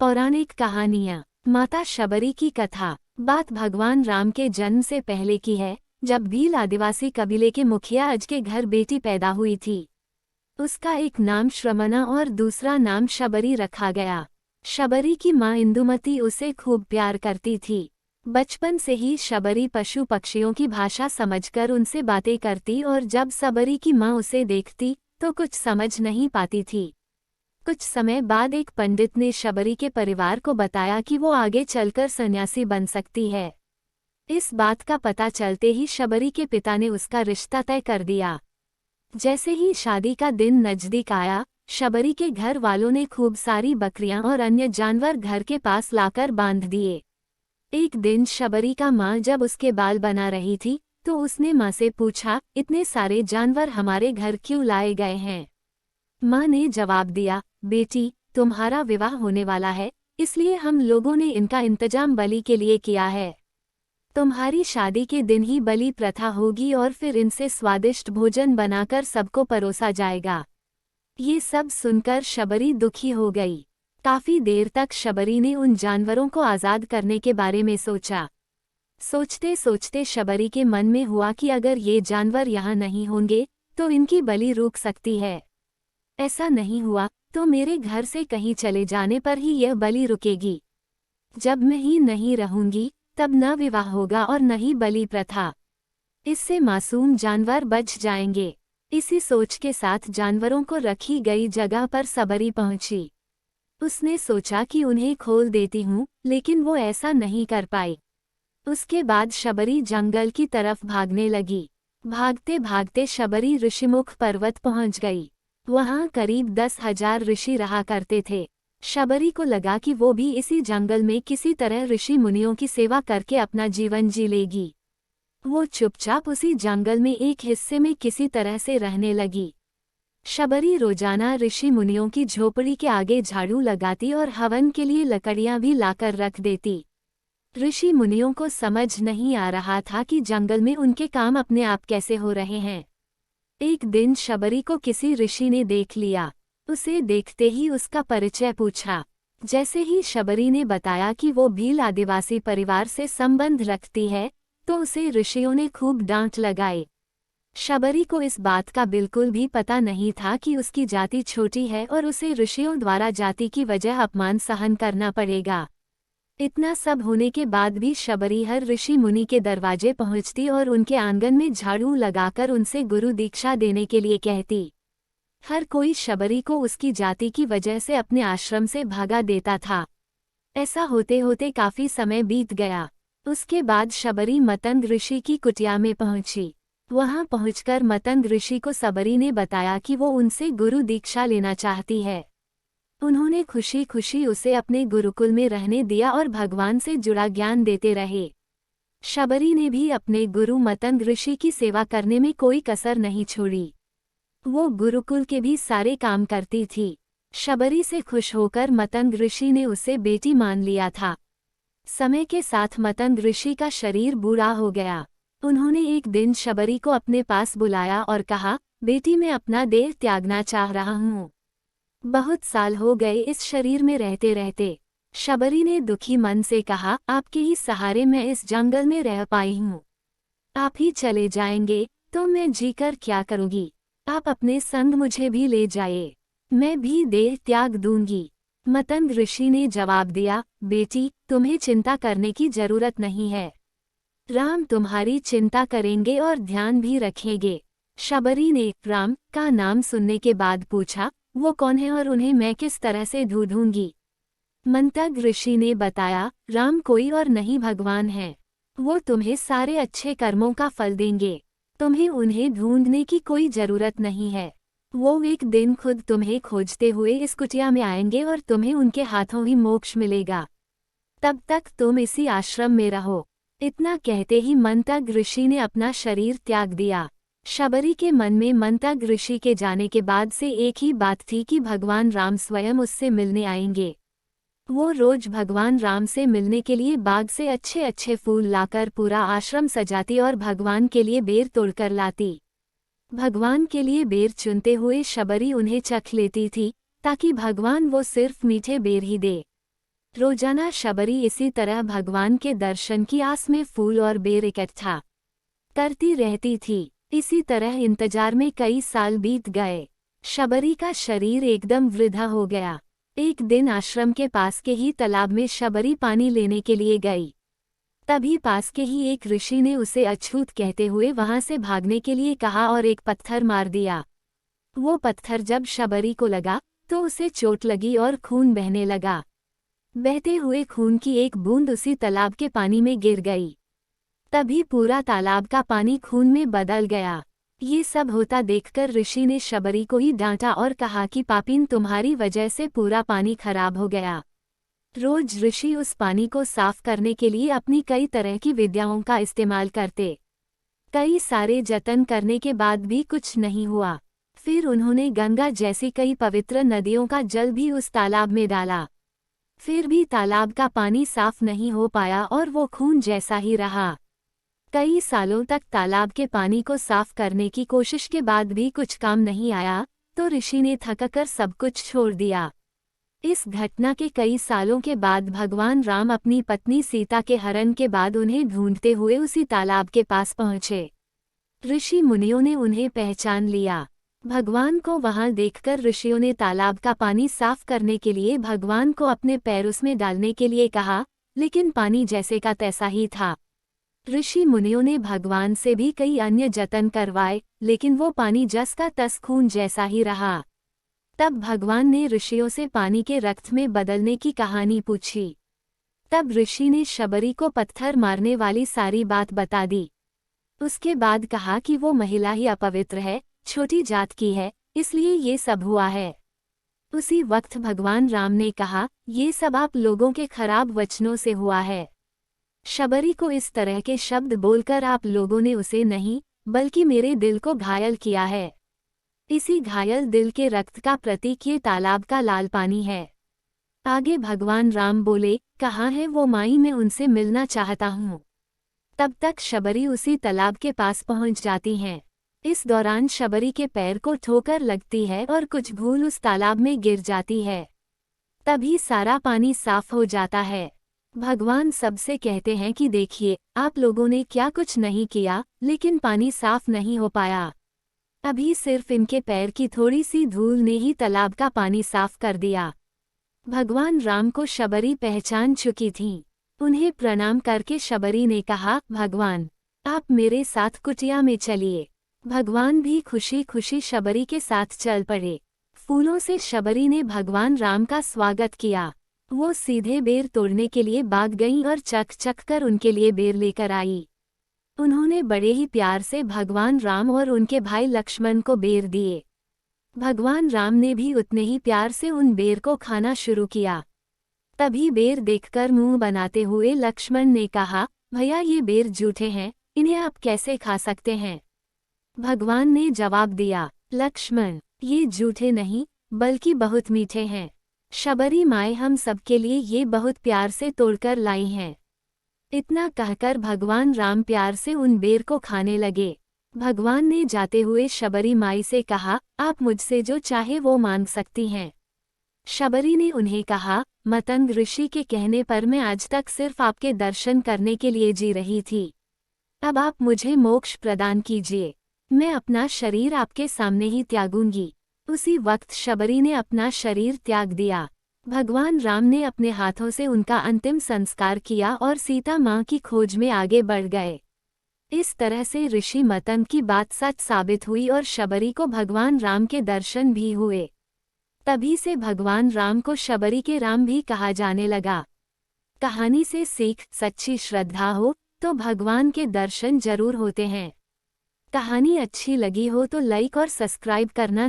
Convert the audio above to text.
पौराणिक कहानियाँ। माता शबरी की कथा। बात भगवान राम के जन्म से पहले की है, जब भील आदिवासी कबीले के मुखिया अज के घर बेटी पैदा हुई थी। उसका एक नाम श्रमना और दूसरा नाम शबरी रखा गया। शबरी की माँ इंदुमती उसे खूब प्यार करती थी। बचपन से ही शबरी पशु पक्षियों की भाषा समझकर उनसे बातें करती और जब शबरी की माँ उसे देखती तो कुछ समझ नहीं पाती थी। कुछ समय बाद एक पंडित ने शबरी के परिवार को बताया कि वो आगे चलकर सन्यासी बन सकती है। इस बात का पता चलते ही शबरी के पिता ने उसका रिश्ता तय कर दिया। जैसे ही शादी का दिन नजदीक आया, शबरी के घर वालों ने खूब सारी बकरियां और अन्य जानवर घर के पास लाकर बांध दिए। एक दिन शबरी का माँ जब उसके बाल बना रही थी तो उसने माँ से पूछा, इतने सारे जानवर हमारे घर क्यों लाए गए हैं? माँ ने जवाब दिया, बेटी, तुम्हारा विवाह होने वाला है, इसलिए हम लोगों ने इनका इंतजाम बलि के लिए किया है। तुम्हारी शादी के दिन ही बलि प्रथा होगी और फिर इनसे स्वादिष्ट भोजन बनाकर सबको परोसा जाएगा। ये सब सुनकर शबरी दुखी हो गई। काफी देर तक शबरी ने उन जानवरों को आज़ाद करने के बारे में सोचा। सोचते सोचते शबरी के मन में हुआ कि अगर ये जानवर यहाँ नहीं होंगे तो इनकी बलि रुक सकती है। ऐसा नहीं हुआ तो मेरे घर से कहीं चले जाने पर ही यह बलि रुकेगी। जब मैं ही नहीं रहूंगी तब न विवाह होगा और न ही बलि प्रथा। इससे मासूम जानवर बच जाएंगे। इसी सोच के साथ जानवरों को रखी गई जगह पर शबरी पहुंची। उसने सोचा कि उन्हें खोल देती हूँ, लेकिन वो ऐसा नहीं कर पाई। उसके बाद शबरी जंगल की तरफ भागने लगी। भागते भागते शबरी ऋषिमुख पर्वत पहुंच गई। वहां करीब 10,000 ऋषि रहा करते थे। शबरी को लगा कि वो भी इसी जंगल में किसी तरह ऋषि मुनियों की सेवा करके अपना जीवन जी लेगी। वो चुपचाप उसी जंगल में एक हिस्से में किसी तरह से रहने लगी। शबरी रोजाना ऋषि मुनियों की झोपड़ी के आगे झाड़ू लगाती और हवन के लिए लकड़ियां भी लाकर रख देती। ऋषि मुनियों को समझ नहीं आ रहा था कि जंगल में उनके काम अपने आप कैसे हो रहे हैं। एक दिन शबरी को किसी ऋषि ने देख लिया। उसे देखते ही उसका परिचय पूछा। जैसे ही शबरी ने बताया कि वो भील आदिवासी परिवार से संबंध रखती है तो उसे ऋषियों ने खूब डांट लगाई। शबरी को इस बात का बिल्कुल भी पता नहीं था कि उसकी जाति छोटी है और उसे ऋषियों द्वारा जाति की वजह अपमान सहन करना पड़ेगा। इतना सब होने के बाद भी शबरी हर ऋषि मुनि के दरवाजे पहुंचती और उनके आंगन में झाड़ू लगाकर उनसे गुरु दीक्षा देने के लिए कहती। हर कोई शबरी को उसकी जाति की वजह से अपने आश्रम से भगा देता था। ऐसा होते होते काफी समय बीत गया। उसके बाद शबरी मतंग ऋषि की कुटिया में पहुंची। वहां पहुंचकर मतंग ऋषि को शबरी ने बताया कि वो उनसे गुरु दीक्षा लेना चाहती है। उन्होंने खुशी खुशी उसे अपने गुरुकुल में रहने दिया और भगवान से जुड़ा ज्ञान देते रहे। शबरी ने भी अपने गुरु मतंग ऋषि की सेवा करने में कोई कसर नहीं छोड़ी। वो गुरुकुल के भी सारे काम करती थी। शबरी से खुश होकर मतंग ऋषि ने उसे बेटी मान लिया था। समय के साथ मतंग ऋषि का शरीर बूढ़ा हो गया। उन्होंने एक दिन शबरी को अपने पास बुलाया और कहा, बेटी, मैं अपना देह त्यागना चाह रहा हूँ। बहुत साल हो गए इस शरीर में रहते रहते। शबरी ने दुखी मन से कहा, आपके ही सहारे मैं इस जंगल में रह पाई हूँ। आप ही चले जाएंगे तो मैं जीकर क्या करूँगी? आप अपने संग मुझे भी ले जाइए, मैं भी देह त्याग दूंगी। मतंग ऋषि ने जवाब दिया, बेटी, तुम्हें चिंता करने की जरूरत नहीं है। राम तुम्हारी चिंता करेंगे और ध्यान भी रखेंगे। शबरी ने राम का नाम सुनने के बाद पूछा, वो कौन है और उन्हें मैं किस तरह से ढूंढूंगी? मंतग ऋषि ने बताया, राम कोई और नहीं भगवान है। वो तुम्हें सारे अच्छे कर्मों का फल देंगे। तुम्हें उन्हें ढूंढने की कोई जरूरत नहीं है। वो एक दिन खुद तुम्हें खोजते हुए इस कुटिया में आएंगे और तुम्हें उनके हाथों ही मोक्ष मिलेगा। तब तक तुम इसी आश्रम में रहो। इतना कहते ही मंतग ऋषि ने अपना शरीर त्याग दिया। शबरी के मन में मंतग ऋषि के जाने के बाद से एक ही बात थी कि भगवान राम स्वयं उससे मिलने आएंगे। वो रोज भगवान राम से मिलने के लिए बाग से अच्छे अच्छे फूल लाकर पूरा आश्रम सजाती और भगवान के लिए बेर तोड़कर लाती। भगवान के लिए बेर चुनते हुए शबरी उन्हें चख लेती थी ताकि भगवान वो सिर्फ मीठे बेर ही दे। रोजाना शबरी इसी तरह भगवान के दर्शन की आस में फूल और बेर इकट्ठा करती रहती थी। इसी तरह इंतजार में कई साल बीत गए। शबरी का शरीर एकदम वृद्धा हो गया। एक दिन आश्रम के पास के ही तालाब में शबरी पानी लेने के लिए गई। तभी पास के ही एक ऋषि ने उसे अछूत कहते हुए वहां से भागने के लिए कहा और एक पत्थर मार दिया। वो पत्थर जब शबरी को लगा तो उसे चोट लगी और खून बहने लगा। बहते हुए खून की एक बूंद उसी तालाब के पानी में गिर गई। तभी पूरा तालाब का पानी खून में बदल गया। ये सब होता देखकर ऋषि ने शबरी को ही डांटा और कहा कि पापीन, तुम्हारी वजह से पूरा पानी खराब हो गया। रोज ऋषि उस पानी को साफ करने के लिए अपनी कई तरह की विद्याओं का इस्तेमाल करते। कई सारे जतन करने के बाद भी कुछ नहीं हुआ। फिर उन्होंने गंगा जैसी कई पवित्र नदियों का जल भी उस तालाब में डाला। फिर भी तालाब का पानी साफ नहीं हो पाया और वो खून जैसा ही रहा। कई सालों तक तालाब के पानी को साफ करने की कोशिश के बाद भी कुछ काम नहीं आया, तो ऋषि ने थककर सब कुछ छोड़ दिया। इस घटना के कई सालों के बाद भगवान राम अपनी पत्नी सीता के हरण के बाद उन्हें ढूंढते हुए उसी तालाब के पास पहुंचे। ऋषि मुनियों ने उन्हें पहचान लिया। भगवान को वहां देखकर ऋषियों ने तालाब का पानी साफ करने के लिए भगवान को अपने पैर उसमें डालने के लिए कहा, लेकिन पानी जैसे का तैसा ही था। ऋषि मुनियों ने भगवान से भी कई अन्य जतन करवाए, लेकिन वो पानी जस का तस खून जैसा ही रहा। तब भगवान ने ऋषियों से पानी के रक्त में बदलने की कहानी पूछी। तब ऋषि ने शबरी को पत्थर मारने वाली सारी बात बता दी। उसके बाद कहा कि वो महिला ही अपवित्र है, छोटी जात की है, इसलिए ये सब हुआ है। उसी वक्त भगवान राम ने कहा, ये सब आप लोगों के खराब वचनों से हुआ है। शबरी को इस तरह के शब्द बोलकर आप लोगों ने उसे नहीं, बल्कि मेरे दिल को घायल किया है। इसी घायल दिल के रक्त का प्रतीक ये तालाब का लाल पानी है। आगे भगवान राम बोले, कहाँ है वो माई, मैं उनसे मिलना चाहता हूँ। तब तक शबरी उसी तालाब के पास पहुँच जाती हैं। इस दौरान शबरी के पैर को ठोकर लगती है और कुछ भूल उस तालाब में गिर जाती है। तभी सारा पानी साफ हो जाता है। भगवान सबसे कहते हैं कि देखिए, आप लोगों ने क्या कुछ नहीं किया, लेकिन पानी साफ नहीं हो पाया। अभी सिर्फ इनके पैर की थोड़ी सी धूल ने ही तालाब का पानी साफ कर दिया। भगवान राम को शबरी पहचान चुकी थी। उन्हें प्रणाम करके शबरी ने कहा, भगवान, आप मेरे साथ कुटिया में चलिए। भगवान भी खुशी खुशी शबरी के साथ चल पड़े। फूलों से शबरी ने भगवान राम का स्वागत किया। वो सीधे बेर तोड़ने के लिए भाग गईं और चक चक कर उनके लिए बेर लेकर आई। उन्होंने बड़े ही प्यार से भगवान राम और उनके भाई लक्ष्मण को बेर दिए। भगवान राम ने भी उतने ही प्यार से उन बेर को खाना शुरू किया। तभी बेर देखकर मुंह बनाते हुए लक्ष्मण ने कहा, भैया ये बेर जूठे हैं, इन्हें आप कैसे खा सकते हैं? भगवान ने जवाब दिया, लक्ष्मण, ये जूठे नहीं बल्कि बहुत मीठे हैं। शबरी माए हम सबके लिए ये बहुत प्यार से तोड़कर लाई हैं। इतना कहकर भगवान राम प्यार से उन बेर को खाने लगे। भगवान ने जाते हुए शबरी माई से कहा, आप मुझसे जो चाहे वो मांग सकती हैं। शबरी ने उन्हें कहा, मतंग ऋषि के कहने पर मैं आज तक सिर्फ आपके दर्शन करने के लिए जी रही थी। अब आप मुझे मोक्ष प्रदान कीजिए। मैं अपना शरीर आपके सामने ही त्यागूंगी। उसी वक्त शबरी ने अपना शरीर त्याग दिया। भगवान राम ने अपने हाथों से उनका अंतिम संस्कार किया और सीता माँ की खोज में आगे बढ़ गए। इस तरह से ऋषि मतंग की बात सच साबित हुई और शबरी को भगवान राम के दर्शन भी हुए। तभी से भगवान राम को शबरी के राम भी कहा जाने लगा। कहानी से सीख, सच्ची श्रद्धा हो तो भगवान के दर्शन जरूर होते हैं। कहानी अच्छी लगी हो तो लाइक और सब्सक्राइब करना